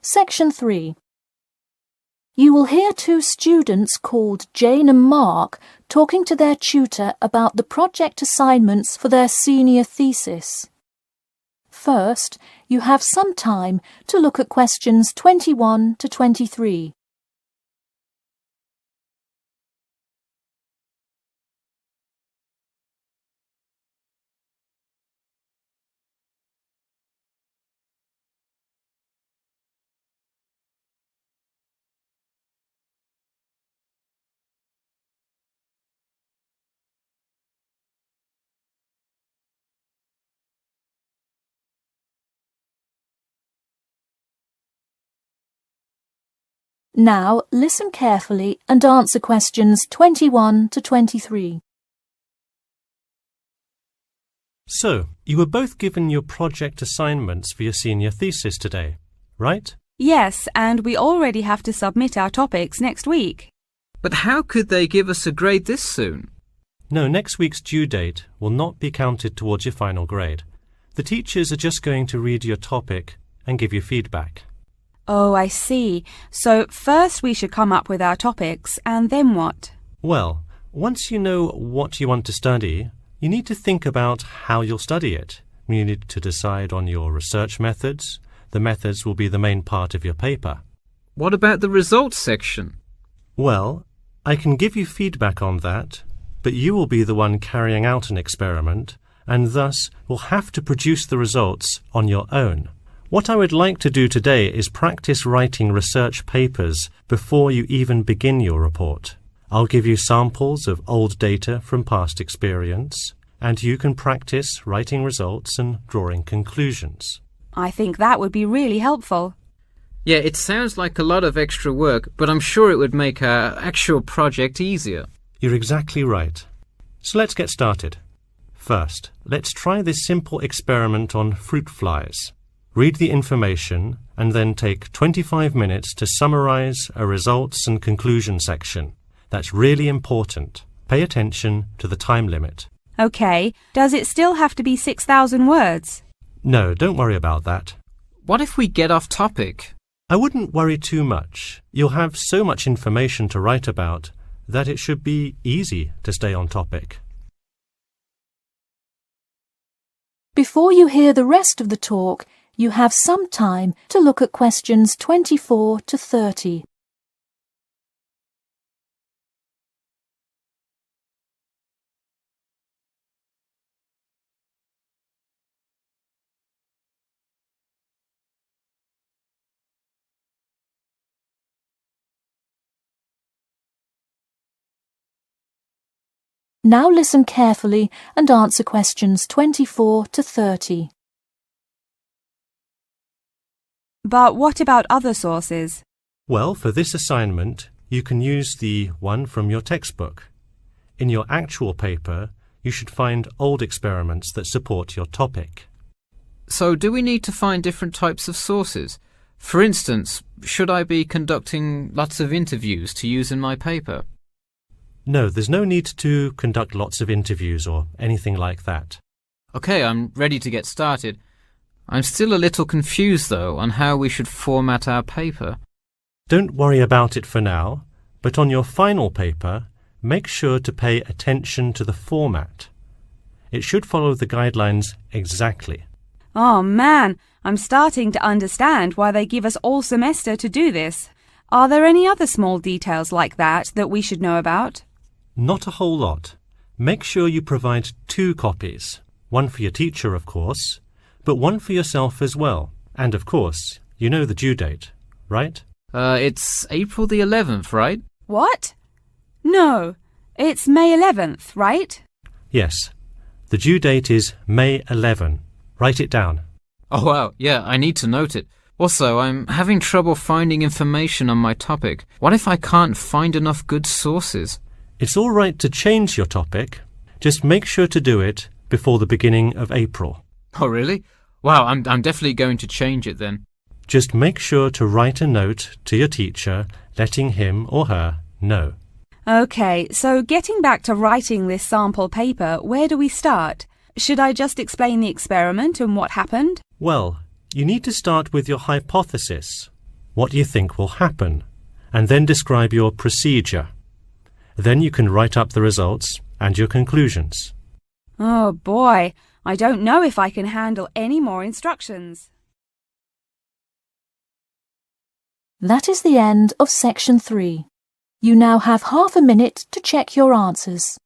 Section 3. You will hear two students called Jane and Mark talking to their tutor about the project assignments for their senior thesis. First, you have some time to look at questions 21 to 23. Now listen carefully and answer questions 21 to 23. So, you were both given your project assignments for your senior thesis today, right? Yes, and we already have to submit our topics next week. But how could they give us a grade this soon? No, next week's due date will not be counted towards your final grade. The teachers are just going to read your topic and give you feedback. Oh, I see. So first we should come up with our topics, and then what? Well, once you know what you want to study, you need to think about how you'll study it. You need to decide on your research methods. The methods will be the main part of your paper. What about the results section? Well, I can give you feedback on that, but you will be the one carrying out an experiment, and thus will have to produce the results on your own. What I would like to do today is practice writing research papers before you even begin your report. I'll give you samples of old data from past experience, and you can practice writing results and drawing conclusions. I think that would be really helpful. Yeah, it sounds like a lot of extra work, but I'm sure it would make our actual project easier. You're exactly right. So let's get started. First, let's try this simple experiment on fruit flies. Read the information and then take 25 minutes to summarize a results and conclusion section. That's really important. Pay attention to the time limit. OK, does it still have to be 6,000 words? No, don't worry about that. What if we get off topic? I wouldn't worry too much. You'll have so much information to write about that it should be easy to stay on topic. Before you hear the rest of the talk, you have some time to look at questions 24 to 30. Now listen carefully and answer questions 24 to 30. But what about other sources? Well, for this assignment, you can use the one from your textbook. In your actual paper, you should find old experiments that support your topic. So do we need to find different types of sources? For instance, should I be conducting lots of interviews to use in my paper? No, there's no need to conduct lots of interviews or anything like that. OK, I'm ready to get started. I'm still a little confused, though, on how we should format our paper. Don't worry about it for now, but on your final paper, make sure to pay attention to the format. It should follow the guidelines exactly. Oh man, I'm starting to understand why they give us all semester to do this. Are there any other small details like that we should know about? Not a whole lot. Make sure you provide 2 copies. One for your teacher, of course, but one for yourself as well. And of course, you know the due date, right? It's April the 11th, right? What? No, it's May 11th, right? Yes. The due date is May 11. Write it down. Oh wow, yeah, I need to note it. Also, I'm having trouble finding information on my topic. What if I can't find enough good sources? It's all right to change your topic. Just make sure to do it before the beginning of April. Oh really? Wow, I'm definitely going to change it then. Just make sure to write a note to your teacher letting him or her know. OK, so getting back to writing this sample paper, where do we start? Should I just explain the experiment and what happened? Well, you need to start with your hypothesis. what you think will happen, and then describe your procedure. Then you can write up the results and your conclusions. Oh boy, I don't know if I can handle any more instructions. That is the end of section 3. You now have half a minute to check your answers.